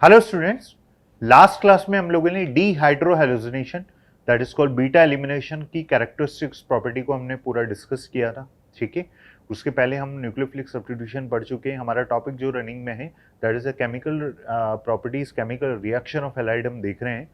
Hello students, last class में हम लोगों ने dehydrohalogenation that is called beta elimination की कैरेक्टरिस्टिक्स प्रॉपर्टी को हमने पूरा डिस्कस किया था। ठीक है, उसके पहले हम न्यूक्लियोफिलिक सब्स्टिट्यूशन पढ़ चुके हैं। हमारा टॉपिक जो रनिंग में है that is a chemical properties, chemical reaction of halide हम देख रहे हैं।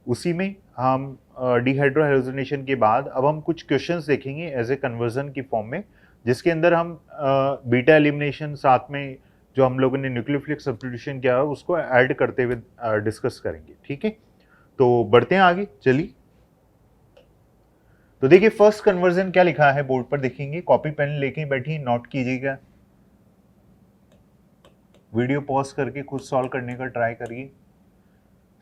उसी में हम डीहाइड्रोहैलोजिनेशन के बाद अब हम कुछ क्वेश्चंस देखेंगे एज ए कन्वर्जन की फॉर्म में, जिसके अंदर हम बीटा एलिमिनेशन साथ में जो हम लोगों ने न्यूक्लियोफिलिक सब्स्टिट्यूशन किया है उसको ऐड करते हुए डिस्कस करेंगे। ठीक है, तो बढ़ते हैं आगे, चलिए। तो देखिए फर्स्ट कन्वर्जन क्या लिखा है बोर्ड पर, देखेंगे। कॉपी पेन लेके बैठिए, नोट कीजिएगा, वीडियो पॉज करके खुद सॉल्व करने का ट्राई करिए।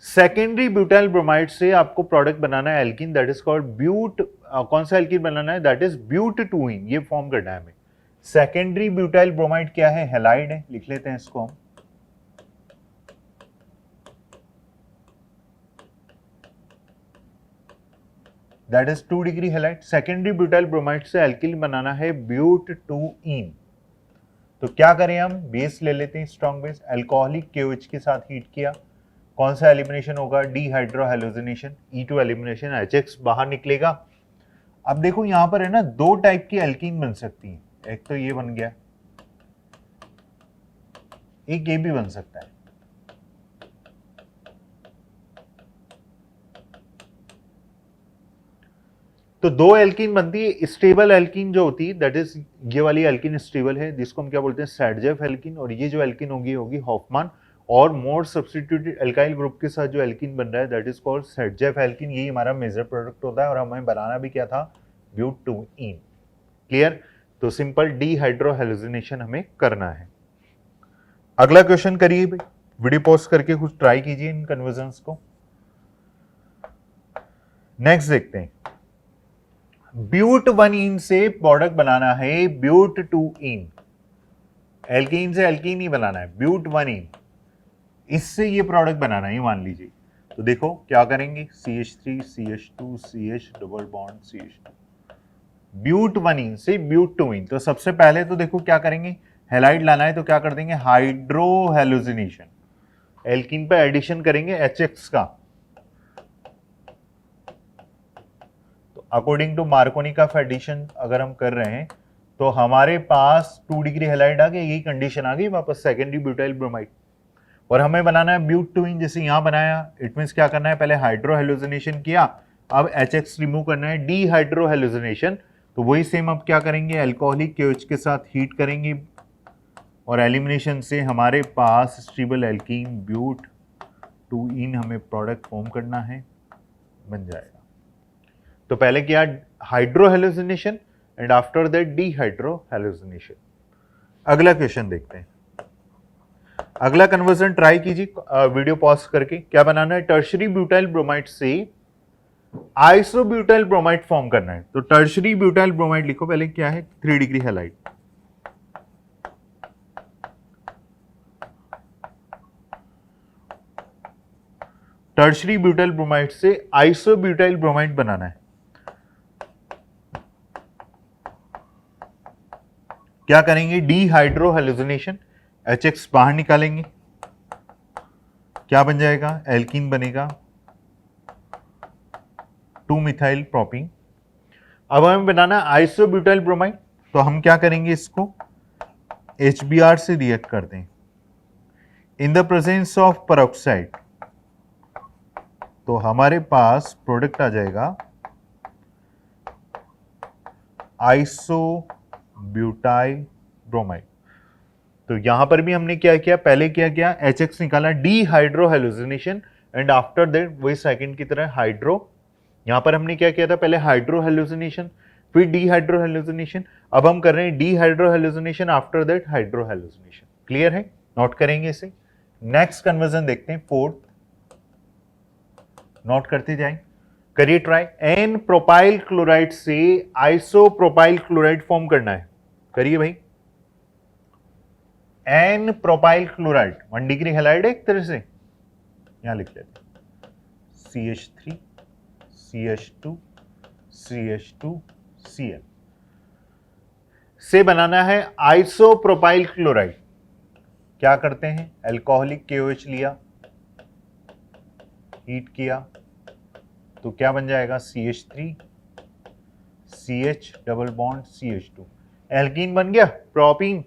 सेकेंडरी ब्यूटाइल ब्रोमाइड से आपको प्रोडक्ट बनाना है alkene that is called but. कौन सा एल्कीन बनाना है? दैट इज ब्यूट टूइन, ये फॉर्म करना है हमें। सेकेंडरी ब्यूटाइल ब्रोमाइड क्या है? हैलाइड है, लिख लेते हैं इसको हम। That is 2 degree halide. Secondary butyl bromide से एल्किल बनाना है ब्यूट टू इन। तो क्या करें हम? बेस ले लेते हैं, स्ट्रॉन्ग बेस। अल्कोहलिक KOH के साथ हीट किया, कौन सा एलिमिनेशन होगा? डीहाइड्रोहैलोजिनेशन। E2 एलिमिनेशन, HX बाहर निकलेगा। अब देखो यहां पर है ना, दो टाइप की एल्कीन बन सकती है। एक तो ये बन गया, एक ये भी बन सकता है। तो दो एल्कीन बनती है। स्टेबल एल्कीन जो होती है दैट इज ये वाली एल्कीन स्टेबल है, जिसको हम क्या बोलते हैं? सैडजेफ एल्कीन। और ये जो एल्कीन होगी होगी हॉफमैन। और मोर सब्स्टिट्यूटेड एल्काइल ग्रुप के साथ जो एल्कीन बन रहा है दैट इज कॉल्ड सैडजेफ एल्कीन। यही हमारा मेजर प्रोडक्ट होता है और हमें बनाना भी क्या था? But two ene. क्लियर? तो सिंपल डीहाइड्रोहैलोजिनेशन हमें करना है। अगला क्वेश्चन करिए भाई, वीडियो पॉज करके कुछ ट्राई कीजिए इन कन्वर्जन्स को। नेक्स्ट देखते हैं, ब्यूट 1 इन से प्रोडक्ट बनाना है ब्यूट 2 इन। एल्कीन से एल्कीन ही बनाना है, ब्यूट 1 इन। इससे ये प्रोडक्ट बनाना है, मान लीजिए। तो देखो क्या करेंगे, CH3 CH2 CH double bond CH2। But 1 ene से ब्यूट 2 इन। तो सबसे पहले तो देखो क्या करेंगे, हैलाइड लाना है तो क्या कर देंगे? हाइड्रोहैलोजिनेशन। एल्कीन पे एडिशन करेंगे HX का। तो अकॉर्डिंग टू मार्कोनी का एडिशन अगर हम कर रहे हैं तो हमारे पास 2 डिग्री हैलाइड आ गया, यही कंडीशन आ गई वापस, सेकेंडरी ब्यूटाइल ब्रोमाइड। और हमें बनाना है ब्यूट टू इन, जैसे यहां बनाया। इट मींस क्या करना है? पहले हाइड्रोहैलोजिनेशन किया, अब HX रिमूव करना है, डीहाइड्रोहैलोजिनेशन। तो वही सेम अब क्या करेंगे? अल्कोहलिक KOH के साथ हीट करेंगे और एलिमिनेशन से हमारे पास स्टेबल एल्कीन ब्यूट टू इन हमें प्रोडक्ट फॉर्म करना है, बन जाएगा। तो पहले किया हाइड्रोहैलोजिनेशन एंड आफ्टर दैट डीहाइड्रोहैलोजिनेशन। अगला क्वेश्चन देखते हैं। अगला कन्वर्जन ट्राई कीजिए वीडियो पॉज करके। क्या बनाना है? टर्शरी ब्यूटाइल ब्रोमाइड से आइसोब्यूटाइल ब्रोमाइड फॉर्म करना है। तो टर्शरी ब्यूटाइल ब्रोमाइड लिखो पहले, क्या है? 3 degree halide. Tertiary butyl bromide से आइसोब्यूटाइल ब्रोमाइड बनाना है। क्या करेंगे? डीहाइड्रोहैलोजिनेशन, HX बाहर निकालेंगे, क्या बन जाएगा? एल्कीन बनेगा 2 मिथाइल प्रोपीन। अब हमें बनाना आइसोब्यूटाइल ब्रोमाइड, तो हम क्या करेंगे? इसको HBr से रिएक्ट कर दें इन द प्रेजेंस ऑफ पेरोक्साइड। तो हमारे पास प्रोडक्ट आ जाएगा आइसोब्यूटाइल ब्रोमाइड। तो यहां पर भी हमने क्या किया? पहले क्या किया? HX निकाला, डीहाइड्रोहैलोजिनेशन, एंड आफ्टर दैट वही सेकंड की तरह हाइड्रो। यहां पर हमने क्या किया था? पहले हाइड्रोहैलोजिनेशन, फिर डीहाइड्रोहैलोजिनेशन। अब हम कर रहे हैं डीहाइड्रोहैलोजिनेशन, आफ्टर दैट हाइड्रोहैलोजिनेशन। क्लियर है? नोट करेंगे इसे। नेक्स्ट कन्वर्जन देखते हैं, फोर्थ। नोट करते जाएं, करिए ट्राई। एन प्रोपाइल क्लोराइड से आइसो प्रोपाइल क्लोराइड फॉर्म करना है, करिए भाई। N propyl chloride 1 degree halide है एक तरह से, यहां लिख लेते CH3 CH2 CH2 Cl से बनाना है आइसोप्रोपाइल क्लोराइड। क्या करते हैं? अल्कोहलिक KOH लिया, हीट किया तो क्या बन जाएगा, CH3 CH double bond CH2, alkene बन गया प्रोपीन।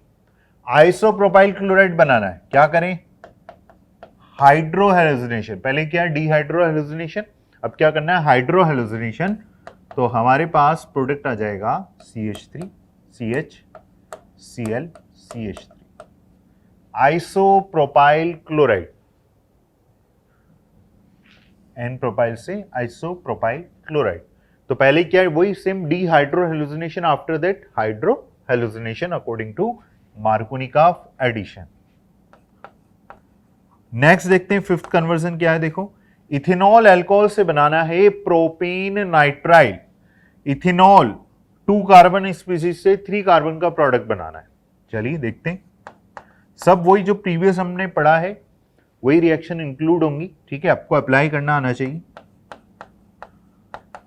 आइसोप्रोपाइल क्लोराइड बनाना है, क्या करें, हाइड्रोहेलोजिनेशन, पहले क्या डिहाइड्रोहेलोजिनेशन, अब क्या करना है हाइड्रोहेलोजिनेशन। तो हमारे पास प्रोडक्ट आ जाएगा CH3 CH Cl CH3, isopropyl chloride, n propyl से आइसोप्रोपाइल क्लोराइड। तो पहले क्या है, वही same dehydrohalogenation, after that hydrohalogenation according to Markovnikov addition. Next देखते हैं फिफ्थ कन्वर्जन क्या है, देखो इथेनॉल अल्कोहल से बनाना है propane nitrile. Ethanol 2 carbon species से 3 कार्बन का प्रोडक्ट बनाना है। चलिए देखते हैं, सब वही जो प्रीवियस हमने पढ़ा है वही रिएक्शन इंक्लूड होंगी, ठीक है, आपको अप्लाई करना आना चाहिए।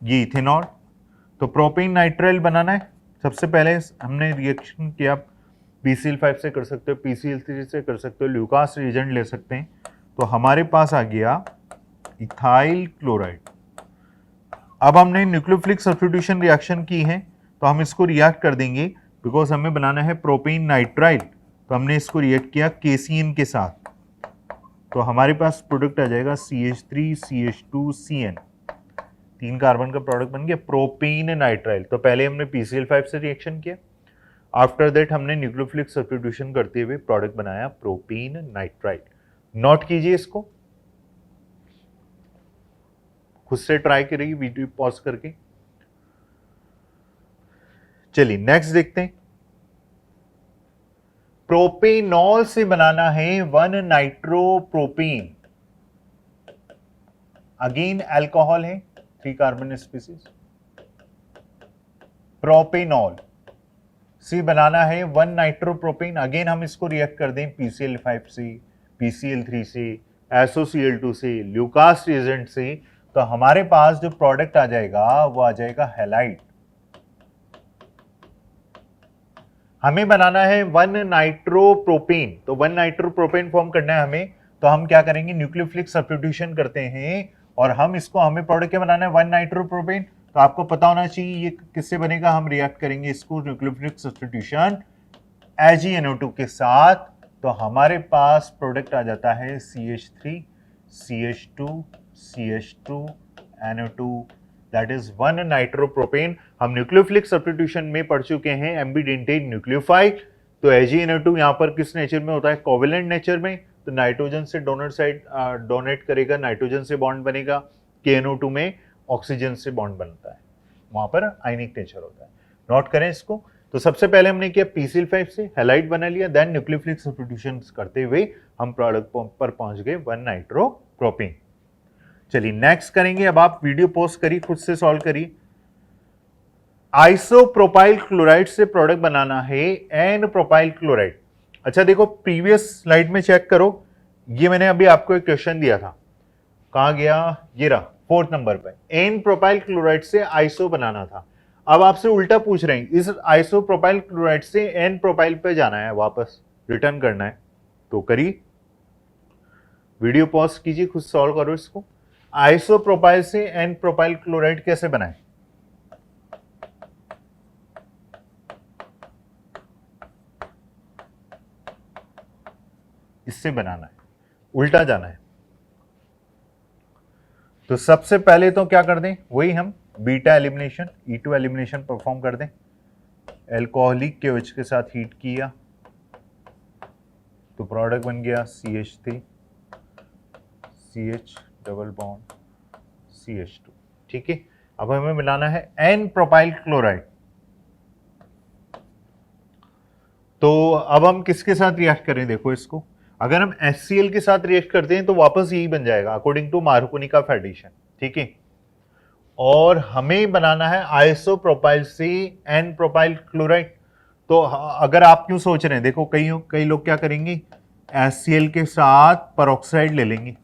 ये इथेनॉल, तो प्रोपेन नाइट्राइल बनाना है। सबसे पहले हमने रिएक्शन किया, PCl5 से कर सकते हो, PCl3 से कर सकते हो, ल्यूकास रिएजेंट ले सकते हैं। तो हमारे पास आ गया इथाइल क्लोराइड। अब हमने न्यूक्लियोफिलिक सब्स्टिट्यूशन रिएक्शन की है, तो हम इसको रिएक्ट कर देंगे, बिकॉज हमें बनाना है प्रोपेन नाइट्राइल। तो हमने इसको रिएक्ट किया KCN के साथ, तो हमारे पास प्रोडक्ट आ जाएगा CH3 CH2 CN, 3 कार्बन का प्रोडक्ट बन गया प्रोपेन नाइट्राइल। तो पहले हमने PCl5 से रिएक्शन किया, आफ्टर दैट हमने न्यूक्लियोफिलिक सब्स्टिट्यूशन करते हुए प्रोडक्ट बनाया प्रोपेन नाइट्राइल। नोट कीजिए इसको, खुद से ट्राई करिए वीडियो पॉज करके। चलिए नेक्स्ट देखते हैं, प्रोपेनॉल से बनाना है 1 नाइट्रोप्रोपेन, अगेन अल्कोहल है 3 कार्बन स्पीसीज। प्रोपेनॉल से बनाना है 1 नाइट्रोप्रोपेन, अगेन हम इसको रिएक्ट कर दें PCl5 से, PCl3 से, SOCl2 से, ल्यूकास रिएजेंट से। तो हमारे पास जो प्रोडक्ट आ जाएगा वो आ जाएगा हैलाइड। हमें बनाना है 1 नाइट्रोप्रोपेन, तो 1 नाइट्रोप्रोपेन फॉर्म करना है हमें, तो हम क्या करेंगे, न्यूक्लियोफिलिक सब्स्टिट्यूशन करते हैं और हम इसको, हमें प्रोडक्ट क्या बनाना है 1 नाइट्रोप्रोपेन। तो आपको पता होना चाहिए ये किससे बनेगा, हम रिएक्ट करेंगे इसको न्यूक्लियोफिलिक सब्स्टिट्यूशन AgNO2 के साथ। तो हमारे पास प्रोडक्ट आ जाता है CH3 CH2 CH2 NO2, that is 1 nitropropane. हम न्यूक्लियोफिलिक सब्स्टिट्यूशन में पढ़ चुके हैं एम्बिडेंटेड न्यूक्लियोफाइल। तो AgNO2 यहां पर किस नेचर में होता है, कोवेलेंट नेचर में। तो नाइट्रोजन से डोनर साइड डोनेट करेगा, नाइट्रोजन से बॉन्ड बनेगा, KNO2 में ऑक्सीजन से बॉन्ड बनता है, वहां पर आयनिक नेचर होता है। नोट करें इसको। तो सबसे पहले हमने किया PCl5 से हैलाइड बना लिया, देन न्यूक्लियोफिलिक सब्स्टिट्यूशन करते हुए हम प्रोडक्ट पर पहुंच गए 1 नाइट्रोप्रोपेन। चलिए नेक्स्ट करेंगे, अब आप वीडियो पॉज करिए, खुद से सॉल्व करिए। आइसोप्रोपाइल क्लोराइड से प्रोडक्ट बनाना है एन प्रोपाइल क्लोराइड। अच्छा देखो प्रीवियस स्लाइड में चेक करो, ये मैंने अभी आपको एक क्वेश्चन दिया था, कहां गया, ये रहा 4th नंबर पे, एन प्रोपाइल क्लोराइड से आइसो बनाना था। अब आपसे उल्टा पूछ रहे हैं, इस आइसोप्रोपाइल क्लोराइड से एन प्रोपाइल पे जाना है, वापस रिटर्न करना है। तो करिए, वीडियो पॉज कीजिए, खुद सॉल्व करो इसको। आइसोप्रोपाइल से एन प्रोपाइल क्लोराइड कैसे बनाए, इससे बनाना है, उल्टा जाना है। तो सबसे पहले तो क्या कर दें, वही हम beta elimination E2 elimination perform कर दें। एल्कोहलिक के OH के साथ हीट किया तो प्रोडक्ट बन गया CH3 CH double bond CH2, ठीक है। अब हमें मिलाना है एन प्रोपाइल क्लोराइड। तो अब हम किसके साथ रिएक्ट करें, देखो इसको, अगर हम HCl के साथ रिएक्ट करते हैं तो वापस यही बन जाएगा अकॉर्डिंग टू मार्कोनिकॉफ एडिशन, ठीक है। और हमें बनाना है आइसोप्रोपाइल से एन प्रोपाइल क्लोराइड। तो अगर आप क्यों सोच रहे हैं, देखो कई लोग क्या करेंगे, HCl के साथ पेरोक्साइड ले लेंगे,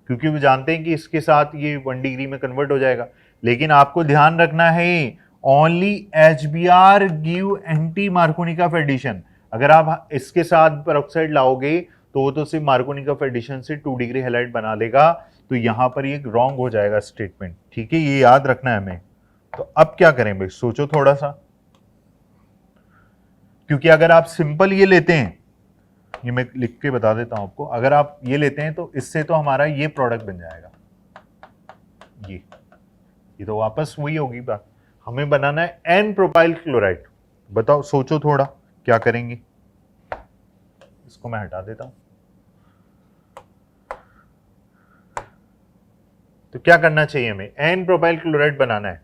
क्योंकि वो जानते हैं कि इसके साथ ये 1 डिग्री में कन्वर्ट हो जाएगा। लेकिन आपको ध्यान रखना है, only HBr give anti Markovnikov addition. अगर आप इसके साथ पेरोक्साइड लाओगे तो वो तो सिर्फ मार्कोनी ऑफ एडिशन से 2 डिग्री हैलाइड बना लेगा, तो यहां पर ये रॉन्ग हो जाएगा स्टेटमेंट। ठीक है, ये याद रखना है हमें। तो अब क्या करें भाई, सोचो थोड़ा सा, क्योंकि अगर आप सिंपल ये लेते हैं, ये मैं लिख के बता देता हूं आपको, अगर आप ये लेते हैं तो इससे तो हमारा ये प्रोडक्ट बन जाएगा, ये तो वापस वही होगी बात। हमें बनाना है एन प्रोपाइल क्लोराइड। बताओ, सोचो थोड़ा क्या करेंगे। इसको मैं हटा देता हूं। तो क्या करना चाहिए हमें, एन प्रोपाइल क्लोराइड बनाना है,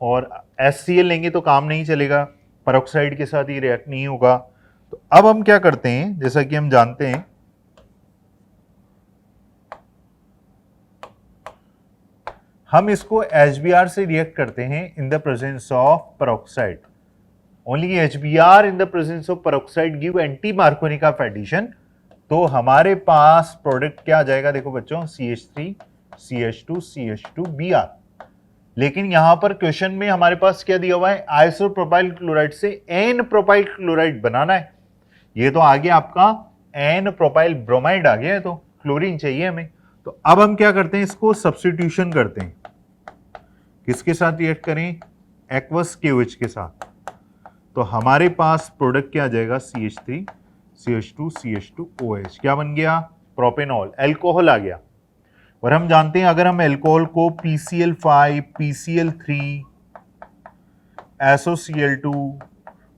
और HCl लेंगे तो काम नहीं चलेगा, पेरोक्साइड के साथ ये रिएक्ट नहीं होगा। तो अब हम क्या करते हैं, जैसा कि हम जानते हैं, हम इसको HBr से रिएक्ट करते हैं in the presence of peroxide. Only HBr in the presence of peroxide give anti Markovnikov addition. तो हमारे पास प्रोडक्ट क्या आ जाएगा, देखो बच्चों, CH3 CH2 CH2Br। लेकिन यहां पर क्वेश्चन में हमारे पास क्या दिया हुआ है, आइसोप्रोपाइल क्लोराइड से एन प्रोपाइल क्लोराइड बनाना है। ये तो आ गया आपका एन प्रोपाइल ब्रोमाइड आ गया है, तो क्लोरीन चाहिए हमें। तो अब हम क्या करते हैं, इसको सब्स्टिट्यूशन करते हैं। किसके साथ रिएक्ट करें, एक्वस KOH के साथ। तो हमारे पास प्रोडक्ट क्या आ जाएगा, CH3 CH2 CH2OH। क्या बन गया, प्रोपेनॉल, एल्कोहल आ गया। और हम जानते हैं अगर हम एल्कोहल को PCl5 PCl3 SOCl2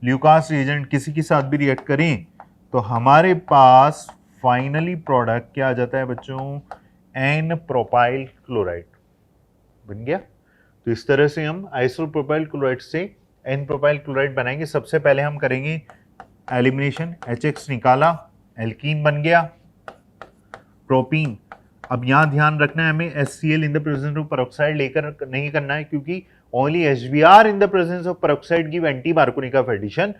Lucas reagent किसी के साथ भी रिएक्ट करें तो हमारे पास फाइनली प्रोडक्ट क्या आ जाता है बच्चों, एन प्रोपाइल क्लोराइड बन गया। तो इस तरह से हम आइसोप्रोपाइल क्लोराइड से एन प्रोपाइल क्लोराइड बनाएंगे। सबसे पहले हम करेंगे एलिमिनेशन, HX निकाला, एल्कीन बन गया, प्रोपीन। अब यहां ध्यान रखना है हमें, HCl in the presence of peroxide लेकर नहीं करना है, क्योंकि only HBr in the presence of peroxide give anti Markovnikov addition.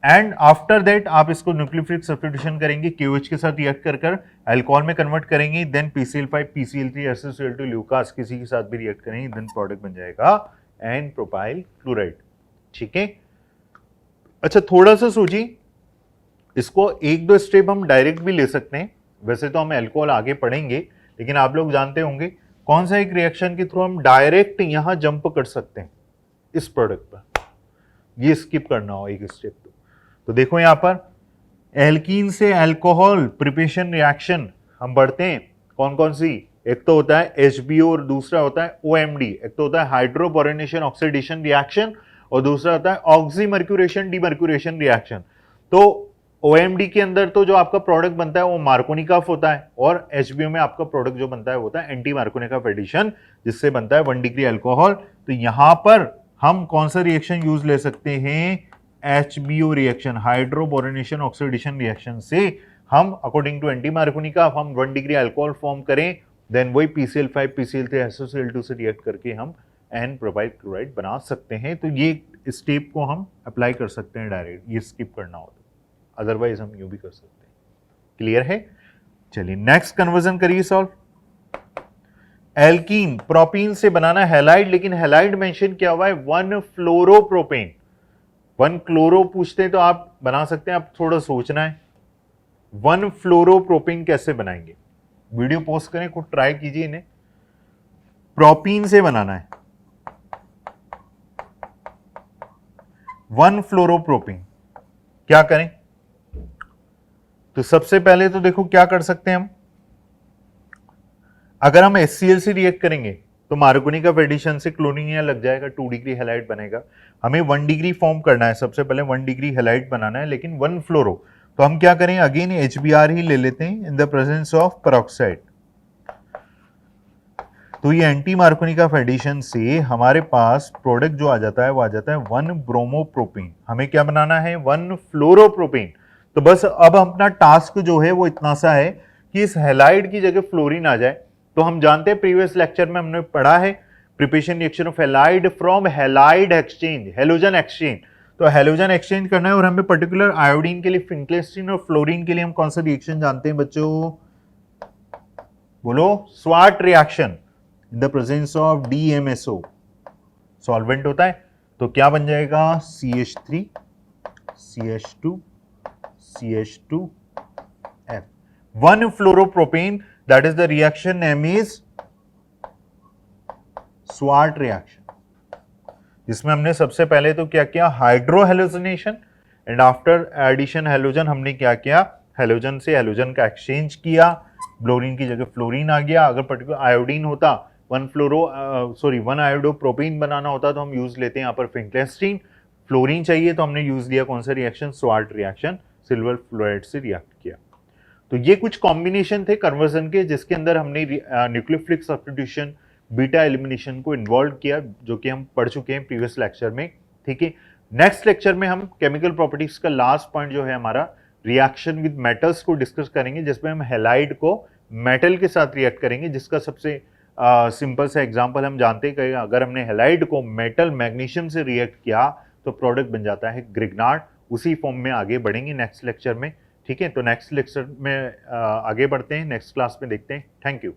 And after that आप इसको न्यूक्लियोफिलिक सब्स्टिट्यूशन करेंगे, KOH के साथ रिएक्ट कर अल्कोहल में कन्वर्ट करेंगे, then PCl5 PCl3 SOCl2 Lucas किसी के साथ भी रिएक्ट करेंगे, देन प्रोडक्ट बन जाएगा एन प्रोपाइल क्लोराइड। ठीक है, अच्छा थोड़ा सा सोचिए, इसको एक दो स्टेप हम डायरेक्ट भी ले सकते हैं। वैसे तो हम अल्कोहल आगे पढ़ेंगे, लेकिन आप लोग जानते होंगे कौन सा एक रिएक्शन के थ्रू हम डायरेक्ट यहां जंप कर सकते हैं इस प्रोडक्ट पर, ये स्किप करना हो एक स्टेप। तो देखो यहां पर एल्कीन से अल्कोहल प्रिपरेशन रिएक्शन हम बढ़ते हैं, कौन कौन सी, एक तो होता है HBO और दूसरा होता है OMD। एक तो होता है हाइड्रोबोरेनेशन ऑक्सीडेशन रिएक्शन और दूसरा होता है ऑक्सीमर्क्यूरेशन डीमर्क्यूरेशन रिएक्शन। तो OMD के अंदर तो जो आपका प्रोडक्ट बनता है वो मार्कोनिक ऑफ होता है, और HBO में आपका प्रोडक्ट जो बनता है वो होता है एंटी मार्कोनिक ऑफ एडिशन, जिससे बनता है 1 डिग्री अल्कोहल। तो यहां पर हम कौन सा रिएक्शन यूज ले सकते हैं, HBO reaction, hydroboration oxidation reaction से हम according to anti Markovnikov हम 1 डिग्री अल्कोहल फॉर्म करें, देन वही PCl5 PCl3 SOCl2 से रिएक्ट करके हम एन प्रोपाइल क्लोराइड बना सकते हैं। तो ये स्टेप को हम अप्लाई कर सकते हैं डायरेक्ट, ये स्किप करना हो तो, अदरवाइज हम यूं भी कर सकते हैं। क्लियर है, चलिए नेक्स्ट कन्वर्जन करिए सॉल्व। एल्कीन प्रोपीन से बनाना हैलाइड, लेकिन हैलाइड मेंशन क्या हुआ है, 1 फ्लोरोप्रोपेन। 1 क्लोरो पूछते हैं तो आप बना सकते हैं, आप थोड़ा सोचना है 1 फ्लोरोप्रोपेन कैसे बनाएंगे। वीडियो पोस्ट करें, खुद ट्राई कीजिए, इन्हें प्रोपीन से बनाना है 1 फ्लोरोप्रोपेन। क्या करें, तो सबसे पहले तो देखो क्या कर सकते हैं हम, अगर हम HCl से रिएक्ट करेंगे तो मार्कोनिक ऑफ एडिशन से क्लोरीन यहां लग जाएगा, 2 डिग्री हैलाइड बनेगा। हमें 1 डिग्री फॉर्म करना है, सबसे पहले 1 डिग्री हैलाइड बनाना है, लेकिन 1 फ्लोरो। तो हम क्या करें, अगेन HBr ही ले लेते हैं in the presence of peroxide. तो ये एंटी मार्कोनिक ऑफ एडिशन से हमारे पास प्रोडक्ट जो आ जाता है वो आ जाता है 1 ब्रोमोप्रोपेन। हमें क्या बनाना है, 1 फ्लोरोप्रोपेन। तो बस अब अपना टास्क जो है वो इतना सा है कि इस हैलाइड की जगह फ्लोरीन आ जाए। तो हम जानते हैं प्रीवियस लेक्चर में हमने पढ़ा है preparation reaction of halide from halide exchange, halogen exchange. तो हेलोजन एक्सचेंज करना है, और हमें पर्टिकुलर आयोडीन के लिए फिंक्लेस्टीन और फ्लोरीन के लिए हम कौन सा रिएक्शन जानते हैं बच्चों, बोलो, स्वाट reaction in the presence of DMSO solvent होता है। तो क्या बन जाएगा, CH3 CH2 CH2F। 1-fluoropropane, that is the reaction name is Swart reaction, जिसमें हमने सबसे पहले तो क्या किया, hydrohalogenation, and after addition halogen हमने क्या किया, हेलोजन से हेलोजन का एक्सचेंज किया, ब्लोरीन की जगह फ्लोरीन आ गया। अगर पर्टिकुलर आयोडीन होता, 1 आयोडो प्रोपेन बनाना होता तो हम यूज लेते हैं यहाँ पर फिंक्लेस्टीन। फ्लोरीन चाहिए तो हमने यूज लिया कौन सा reaction, sword reaction, silver fluoride से रिएक्ट किया। तो ये कुछ कॉम्बिनेशन थे कन्वर्जन के, जिसके अंदर हमने न्यूक्लियोफिलिक सब्स्टिट्यूशन, बीटा एलिमिनेशन को इन्वॉल्व किया, जो कि हम पढ़ चुके हैं प्रीवियस लेक्चर में। ठीक है, नेक्स्ट लेक्चर में हम केमिकल प्रॉपर्टीज का लास्ट पॉइंट जो है हमारा रिएक्शन विद मेटल्स को डिस्कस करेंगे, जिसमें हम हैलाइड को मेटल के साथ रिएक्ट करेंगे, जिसका सबसे सिंपल सा एग्जांपल हम जानते हैं कि अगर हमने हैलाइड को मेटल मैग्नीशियम से रिएक्ट किया तो प्रोडक्ट बन जाता है ग्रिग्नार्ड। उसी फॉर्म में आगे बढ़ेंगे नेक्स्ट लेक्चर में। ठीक है, तो नेक्स्ट लेक्चर में आगे बढ़ते हैं, नेक्स्ट क्लास में देखते हैं। Thank you.